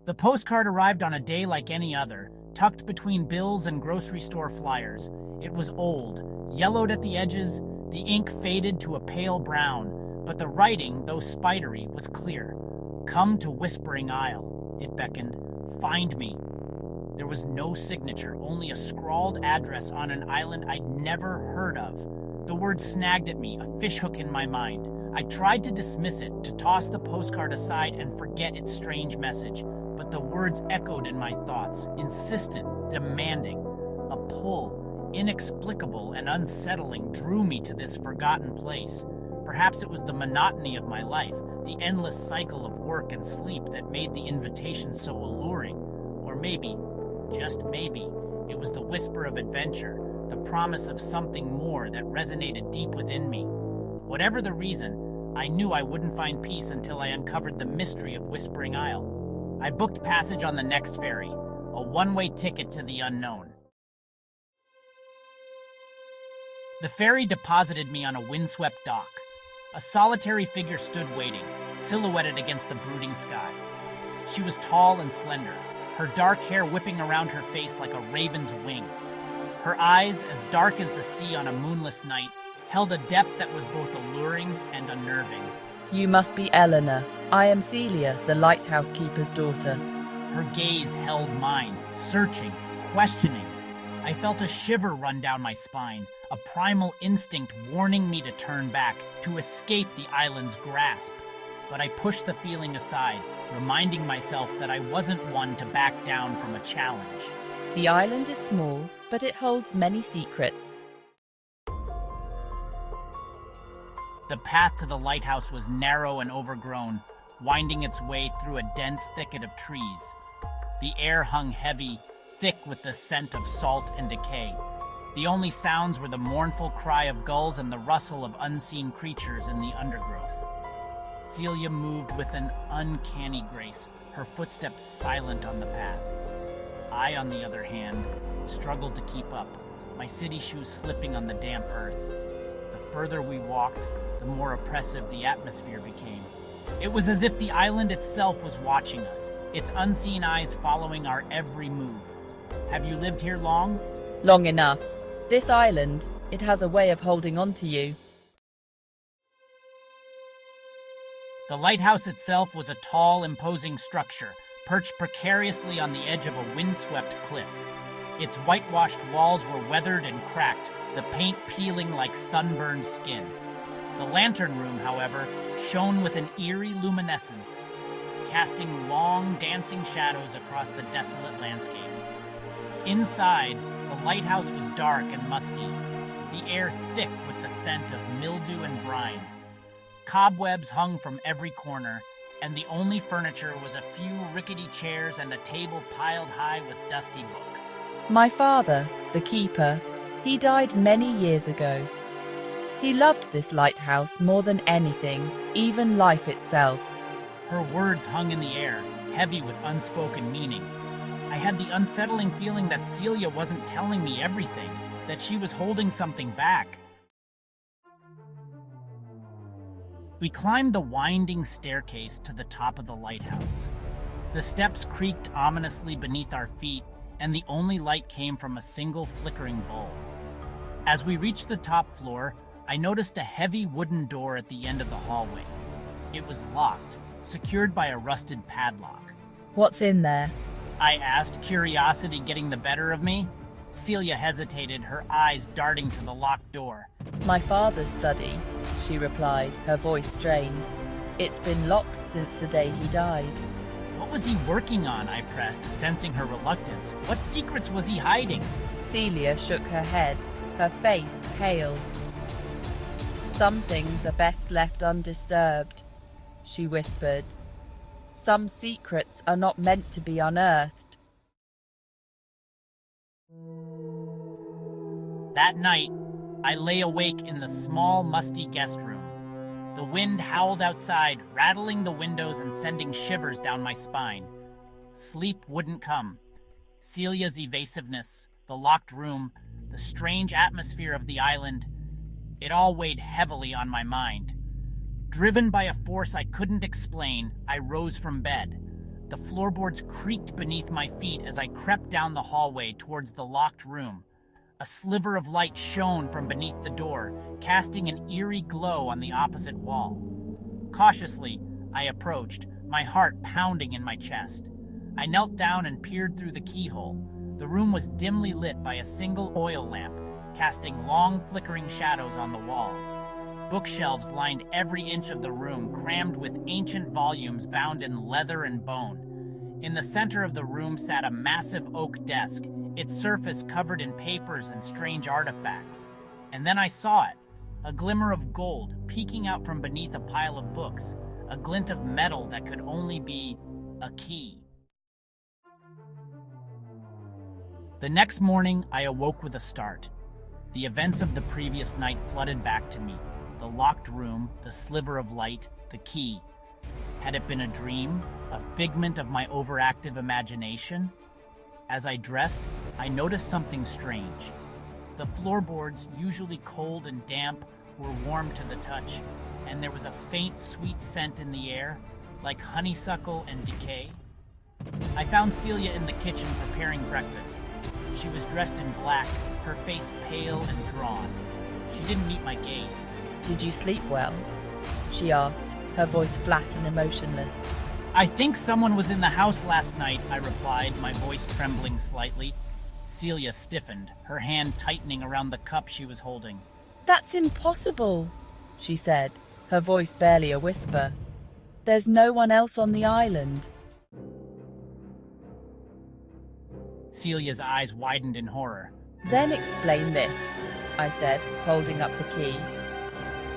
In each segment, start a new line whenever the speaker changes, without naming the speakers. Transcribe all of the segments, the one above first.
The postcard arrived on a day like any other, tucked between bills and grocery store flyers. It was old, yellowed at the edges, the ink faded to a pale brown, but the writing, though spidery, was clear. "Come to Whispering Isle," it beckoned. "Find me." There was no signature, only a scrawled address on an island I'd never heard of. The word snagged at me, a fishhook in my mind. I tried to dismiss it, to toss the postcard aside and forget its strange message, but the words echoed in my thoughts, insistent, demanding. A pull, inexplicable and unsettling, drew me to this forgotten place. Perhaps it was the monotony of my life, the endless cycle of work and sleep that made the invitation so alluring. Or maybe, just maybe, it was the whisper of adventure, the promise of something more that resonated deep within me. Whatever the reason, I knew I wouldn't find peace until I uncovered the mystery of Whispering Isle. I booked passage on the next ferry, a one-way ticket to the unknown. The ferry deposited me on a windswept dock. A solitary figure stood waiting, silhouetted against the brooding sky. She was tall and slender, her dark hair whipping around her face like a raven's wing. Her eyes, as dark as the sea on a moonless night, held a depth that was both alluring and unnerving.
"You must be Eleanor. I am Celia, the lighthouse keeper's daughter."
Her gaze held mine, searching, questioning. I felt a shiver run down my spine, a primal instinct warning me to turn back, to escape the island's grasp. But I pushed the feeling aside, reminding myself that I wasn't one to back down from a challenge.
"The island is small, but it holds many secrets."
The path to the lighthouse was narrow and overgrown, winding its way through a dense thicket of trees. The air hung heavy, thick with the scent of salt and decay. The only sounds were the mournful cry of gulls and the rustle of unseen creatures in the undergrowth. Celia moved with an uncanny grace, her footsteps silent on the path. I, on the other hand, struggled to keep up, my city shoes slipping on the damp earth. The further we walked, the more oppressive the atmosphere became. It was as if the island itself was watching us, its unseen eyes following our every move. Have you lived here long?
Long enough. This island, it has a way of holding on to you.
The lighthouse itself was a tall, imposing structure, perched precariously on the edge of a windswept cliff. Its whitewashed walls were weathered and cracked, the paint peeling like sunburned skin. The lantern room, however, shone with an eerie luminescence, casting long, dancing shadows across the desolate landscape. Inside, the lighthouse was dark and musty, the air thick with the scent of mildew and brine. Cobwebs hung from every corner, and the only furniture was a few rickety chairs and a table piled high with dusty books.
My father, the keeper, he died many years ago. He loved this lighthouse more than anything, even life itself.
Her words hung in the air, heavy with unspoken meaning. I had the unsettling feeling that Celia wasn't telling me everything, that she was holding something back. We climbed the winding staircase to the top of the lighthouse. The steps creaked ominously beneath our feet, and the only light came from a single flickering bulb. As we reached the top floor, I noticed a heavy wooden door at the end of the hallway. It was locked, secured by a rusted padlock.
"What's in there?"
I asked, curiosity getting the better of me. Celia hesitated, her eyes darting to the locked door.
"My father's study," she replied, her voice strained. "It's been locked since the day he died."
What was he working on? I pressed, sensing her reluctance. What secrets was he hiding?
Celia shook her head, her face pale. "Some things are best left undisturbed," she whispered. "Some secrets are not meant to be unearthed."
That night, I lay awake in the small, musty guest room. The wind howled outside, rattling the windows and sending shivers down my spine. Sleep wouldn't come. Celia's evasiveness, the locked room, the strange atmosphere of the island, it all weighed heavily on my mind. Driven by a force I couldn't explain, I rose from bed. The floorboards creaked beneath my feet as I crept down the hallway towards the locked room. A sliver of light shone from beneath the door, casting an eerie glow on the opposite wall. Cautiously, I approached, my heart pounding in my chest. I knelt down and peered through the keyhole. The room was dimly lit by a single oil lamp, casting long, flickering shadows on the walls. Bookshelves lined every inch of the room, crammed with ancient volumes bound in leather and bone. In the center of the room sat a massive oak desk, its surface covered in papers and strange artifacts. And then I saw it, a glimmer of gold peeking out from beneath a pile of books, a glint of metal that could only be a key. The next morning, I awoke with a start. The events of the previous night flooded back to me. The locked room, the sliver of light, the key. Had it been a dream, a figment of my overactive imagination? As I dressed, I noticed something strange. The floorboards, usually cold and damp, were warm to the touch, and there was a faint, sweet scent in the air, like honeysuckle and decay. I found Celia in the kitchen preparing breakfast. She was dressed in black, her face pale and drawn. She didn't meet my gaze.
"Did you sleep well?" she asked, her voice flat and emotionless.
"I think someone was in the house last night," I replied, my voice trembling slightly. Celia stiffened, her hand tightening around the cup she was holding.
"That's impossible," she said, her voice barely a whisper. "There's no one else on the island."
Celia's eyes widened in horror.
"Then explain this," I said, holding up the key.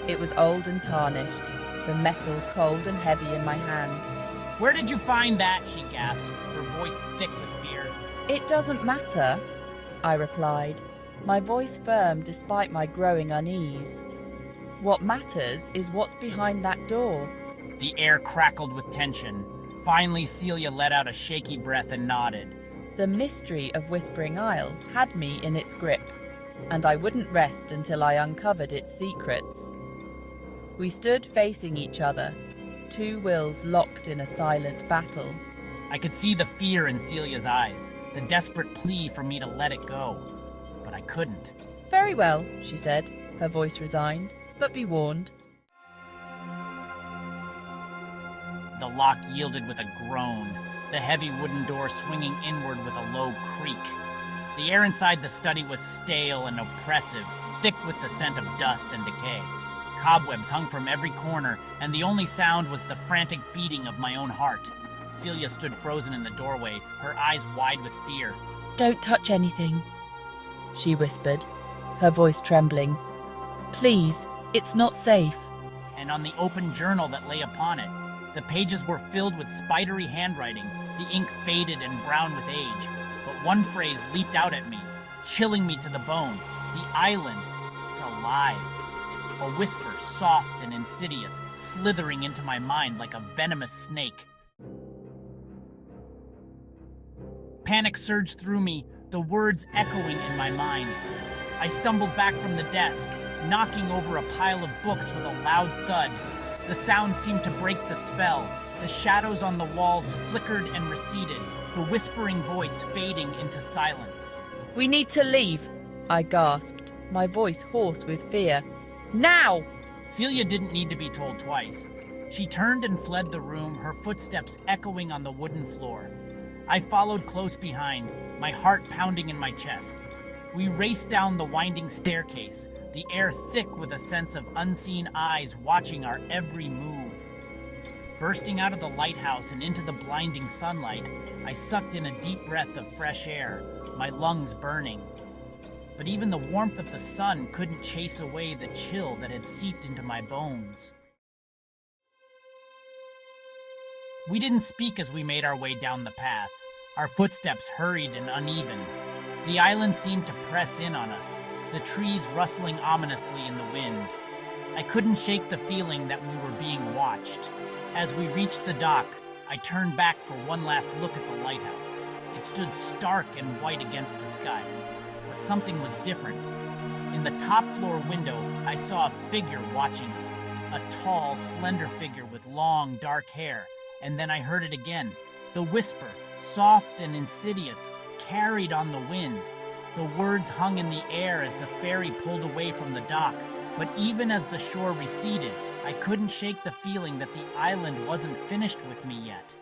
It was old and tarnished, the metal cold and heavy in my hand.
"Where did you find that?" she gasped, her voice thick with fear.
"It doesn't matter," I replied, my voice firm despite my growing unease. "What matters is what's behind that door."
The air crackled with tension. Finally, Celia let out a shaky breath and nodded.
The mystery of Whispering Isle had me in its grip, and I wouldn't rest until I uncovered its secrets. We stood facing each other, two wills locked in a silent battle.
I could see the fear in Celia's eyes, the desperate plea for me to let it go. But I couldn't.
"Very well," she said, her voice resigned, "but be warned."
The lock yielded with a groan, the heavy wooden door swinging inward with a low creak. The air inside the study was stale and oppressive, thick with the scent of dust and decay. Cobwebs hung from every corner, and the only sound was the frantic beating of my own heart. Celia stood frozen in the doorway, her eyes wide with fear.
"Don't touch anything," she whispered, her voice trembling. "Please, it's not safe."
And on the open journal that lay upon it, the pages were filled with spidery handwriting, the ink faded and brown with age. But one phrase leaped out at me, chilling me to the bone. "The island, it's alive." A whisper, soft and insidious, slithering into my mind like a venomous snake. Panic surged through me, the words echoing in my mind. I stumbled back from the desk, knocking over a pile of books with a loud thud. The sound seemed to break the spell. The shadows on the walls flickered and receded, the whispering voice fading into silence.
"We need to leave," I gasped, my voice hoarse with fear. "Now!"
Celia didn't need to be told twice. She turned and fled the room, her footsteps echoing on the wooden floor. I followed close behind, my heart pounding in my chest. We raced down the winding staircase, the air thick with a sense of unseen eyes watching our every move. Bursting out of the lighthouse and into the blinding sunlight, I sucked in a deep breath of fresh air, my lungs burning. But even the warmth of the sun couldn't chase away the chill that had seeped into my bones. We didn't speak as we made our way down the path. Our footsteps hurried and uneven. The island seemed to press in on us, the trees rustling ominously in the wind. I couldn't shake the feeling that we were being watched. As we reached the dock, I turned back for one last look at the lighthouse. It stood stark and white against the sky. But something was different. In the top floor window, I saw a figure watching us. A tall, slender figure with long, dark hair. And then I heard it again. The whisper, soft and insidious, carried on the wind. The words hung in the air as the ferry pulled away from the dock, but even as the shore receded, I couldn't shake the feeling that the island wasn't finished with me yet.